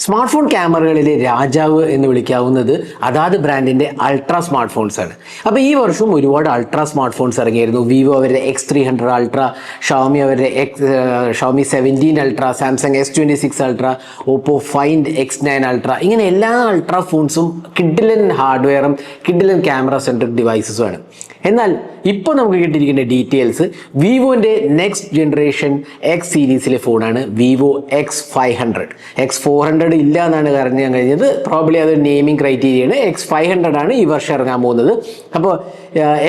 Smart phone ക്യാമറകളിലെ രാജാവ് എന്ന് വിളിക്കാവുന്നത് അതാത് ബ്രാൻഡിന്റെ അൾട്രാ സ്മാർട്ട് ഫോൺസ് ആണ്. അപ്പോൾ ഈ വർഷം ഒരുപാട് അൾട്രാ സ്മാർട്ട് ഫോൺസ് ഇറങ്ങിയിരുന്നു. വിവോ അവരുടെ X300 അൾട്രാ, ഷവമി അവരുടെ Xiaomi 17 ultra, Samsung S26 ultra, Oppo find X9 ultra, ഇങ്ങനെ എല്ലാ അൾട്രാ ഫോൺസും കിഡിലൻ ഹാർഡ്വെയറും കിഡിലൻ ക്യാമറ സെൻട്രിക് ഡിവൈസസുമാണ്. എന്നാൽ ഇപ്പോൾ നമുക്ക് കിട്ടിയിരിക്കുന്ന ഡീറ്റെയിൽസ് വിവോന്റെ നെക്സ്റ്റ് ജനറേഷൻ എക്സ് സീരീസിലെ ഫോണാണ് വിവോ X500. X400 ഇല്ല എന്നാണ് അറിയാൻ കഴിഞ്ഞത്. പ്രോബ്ലി അത് നെയിമിംഗ് ക്രൈറ്റീരിയയാണ്. X500 ആണ് ഈ വർഷം ഇറങ്ങാൻ പോകുന്നത്. അപ്പോൾ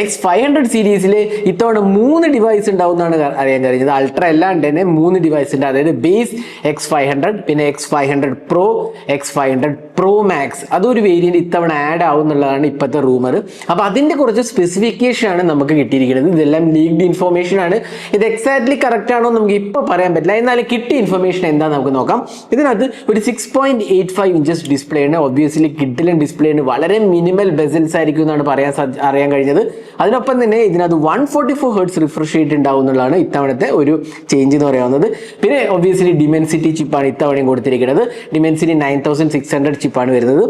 X500 സീരീസിൽ ഇത്തവണ 3 ഡിവൈസ് ഉണ്ടാവുമെന്നാണ് അറിയാൻ കഴിഞ്ഞത്. അൾട്ര അല്ലാണ്ട് തന്നെ 3 ഡിവൈസ് ഉണ്ട്. അതായത് ബേസ് X500, പിന്നെ X500 Pro, X500 Pro Max, അതൊരു വേരിയന്റ് ഇത്തവണ ആഡ് ആവും എന്നുള്ളതാണ് ഇപ്പോഴത്തെ റൂമർ. അപ്പോൾ അതിൻ്റെ കുറച്ച് സ്പെസിഫിക്കേഷൻ ആണ് നമുക്ക് കിട്ടിയിരിക്കുന്നത്. ഇതെല്ലാം ലീക്ഡ് ഇൻഫോർമേഷൻ ആണ്. ഇത് എക്സാക്ട്ലി കറക്റ്റ് ആണോ നമുക്ക് ഇപ്പോൾ പറയാൻ പറ്റില്ല. എന്നാലും കിട്ടിയ ഇൻഫർമേഷൻ എന്താ നമുക്ക് നോക്കാം. ഇതിനകത്ത് ഒരു 6.85 ഇഞ്ചസ് ഡിസ്പ്ലേ ആണ്. ഒബ്വിയസ്ലി കിഡിലൻ ഡിസ്പ്ലേ ആണ്. വളരെ മിനിമൽ ബെസൽസ് ആയിരിക്കും എന്നാണ് അറിയാൻ കഴിഞ്ഞത്. അതിനൊപ്പം തന്നെ ഇതിനകത്ത് 144 Hz റിഫ്രഷ് റേറ്റ് ഉണ്ടാവും എന്നുള്ളതാണ് ഇത്തവണത്തെ ഒരു ചേഞ്ച് എന്ന് പറയാവുന്നത്. പിന്നെ ഒബ്വിയസ്ലി ഡിമെൻസിറ്റി ചിപ്പാണ് ഇത്തവണയും കൊടുത്തിരിക്കുന്നത്. ഡിമെൻസിറ്റി 9600 ചിപ്പാണ് വരുന്നത്.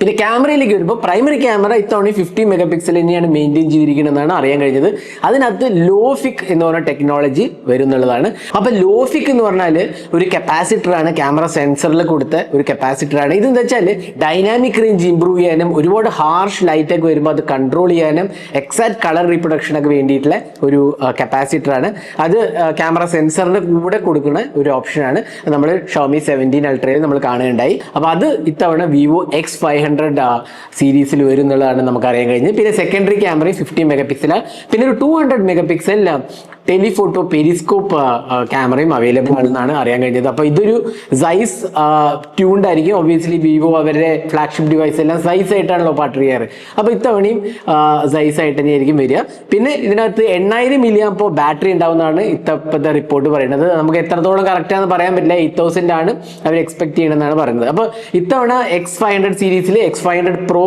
പിന്നെ ക്യാമറയിലേക്ക് വരുമ്പോൾ പ്രൈമറി ക്യാമറ ഇത്തവണ 50 മെഗാ പിക്സൽ തന്നെയാണ് മെയിൻറ്റെയിൻ ചെയ്തിരിക്കുന്നതെന്നാണ് അറിയാൻ കഴിഞ്ഞത്. അതിനകത്ത് ലോഫിക് എന്ന് പറഞ്ഞ ടെക്നോളജി വരുന്നുള്ളതാണ്. അപ്പോൾ ലോഫിക് എന്ന് പറഞ്ഞാൽ ഒരു കപ്പാസിറ്ററാണ്, ക്യാമറ സെൻസറിൽ കൊടുത്ത ഒരു കപ്പാസിറ്ററാണ്. ഇതെന്താ വെച്ചാൽ ഡൈനാമിക് റേഞ്ച് ഇമ്പ്രൂവ് ചെയ്യാനും ഒരുപാട് ഹാർഷ് ലൈറ്റൊക്കെ വരുമ്പോൾ അത് കൺട്രോൾ ചെയ്യാനും എക്സാക്ട് കളർ റീപ്രൊഡക്ഷനൊക്കെ വേണ്ടിയിട്ടുള്ള ഒരു കപ്പാസിറ്ററാണ്. അത് ക്യാമറ സെൻസറിൻ്റെ കൂടെ കൊടുക്കുന്ന ഒരു ഓപ്ഷനാണ്. നമ്മൾ ഷവമി 17 അൾട്രയിൽ നമ്മൾ കാണുകയുണ്ടായി. അപ്പോൾ അത് ഇത്തവണ വിവോ X500 സീരീസിൽ വരും എന്നുള്ളതാണ് നമുക്ക് അറിയാൻ കഴിഞ്ഞത്. പിന്നെ സെക്കൻഡറി ക്യാമറയും 50 മെഗാ പിക്സലാണ്. പിന്നെ ഒരു 200 മെഗാ പിക്സൽ ടെലിഫോട്ടോ പെരിസ്കോപ്പ് ക്യാമറയും അവൈലബിൾ ആണെന്നാണ് അറിയാൻ കഴിഞ്ഞത്. അപ്പോൾ ഇതൊരു സൈസ് ട്യൂൺഡ് ആയിരിക്കും. ഒബ്വിയസ്ലി വിവോ അവരുടെ ഫ്ലാഗ്ഷിപ്പ് ഡിവൈസ് എല്ലാം സൈസ് ആയിട്ടാണല്ലോ പാർട്ട് ചെയ്യാറ്. അപ്പോൾ ഇത്തവണയും സൈസ് ആയിട്ട് തന്നെയായിരിക്കും വരിക. പിന്നെ ഇതിനകത്ത് 8000 mAh ബാറ്ററി ഉണ്ടാവുന്നതാണ് ഇപ്പോഴത്തെ റിപ്പോർട്ട് പറയുന്നത്. നമുക്ക് എത്രത്തോളം കറക്റ്റ് ആണെന്ന് പറയാൻ പറ്റില്ല. 8000 ആണ് അവർ എക്സ്പെക്ട് ചെയ്യണമെന്നാണ് പറയുന്നത്. അപ്പോൾ ഇത്തവണ X500 സീരീസിൽ X500 Pro,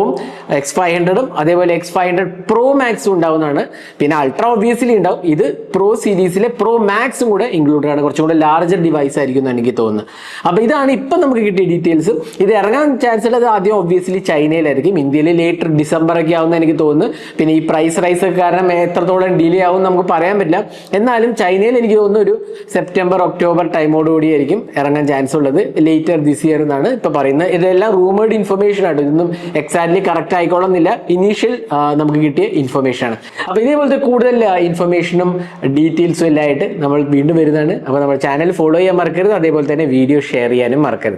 X500 അതേപോലെ X500 Pro Max ഉണ്ടാവുന്നതാണ്. പിന്നെ അൾട്രാ ഒബ്വിയസ്ലി ഉണ്ടാവും. ഇത് പ്രോ സീരീസിലെ പ്രോ മാക്സും കൂടെ ഇൻക്ലൂഡഡ് ആണ്. കുറച്ചും കൂടെ ലാർജർ ഡിവൈസ് ആയിരിക്കും എന്ന് എനിക്ക് തോന്നുന്നു. അപ്പോൾ ഇതാണ് ഇപ്പം നമുക്ക് കിട്ടിയ ഡീറ്റെയിൽസ്. ഇത് ഇറങ്ങാൻ ചാൻസ് ഉള്ളത് ആദ്യം ഒബ്വിയസ്ലി ചൈനയിലായിരിക്കും. ഇന്ത്യയിൽ ലേറ്റർ ഡിസംബർ ഒക്കെ ആവുമെന്ന് എനിക്ക് തോന്നുന്നു. പിന്നെ ഈ പ്രൈസ് റൈസ് കാരണം എത്രത്തോളം ഡിലേ ആവും നമുക്ക് പറയാൻ പറ്റില്ല. എന്നാലും ചൈനയിൽ എനിക്ക് തോന്നുന്നു ഒരു സെപ്റ്റംബർ ഒക്ടോബർ ടൈമോടുകൂടി ആയിരിക്കും ഇറങ്ങാൻ ചാൻസ് ഉള്ളത്. ലേറ്റർ ദിസ് ഇയർ എന്നാണ് ഇപ്പോൾ പറയുന്നത്. ഇതെല്ലാം റൂമേഡ് ഇൻഫർമേഷൻ ആണ്. ഇതൊന്നും എക്സാക്ട്ലി കറക്റ്റ് ആയിക്കോളുന്നില്ല. ഇനീഷ്യൽ നമുക്ക് കിട്ടിയ ഇൻഫർമേഷൻ ആണ്. അപ്പോൾ ഇതേപോലത്തെ കൂടുതൽ ഇൻഫർമേഷനും ഡീറ്റെയിൽസും എല്ലാം ആയിട്ട് നമ്മൾ വീണ്ടും വരുന്നതാണ്. അപ്പോൾ നമ്മുടെ ചാനൽ ഫോളോ ചെയ്യാൻ മറക്കരുത്. അതേപോലെ തന്നെ വീഡിയോ ഷെയർ ചെയ്യാനും മറക്കരുത്.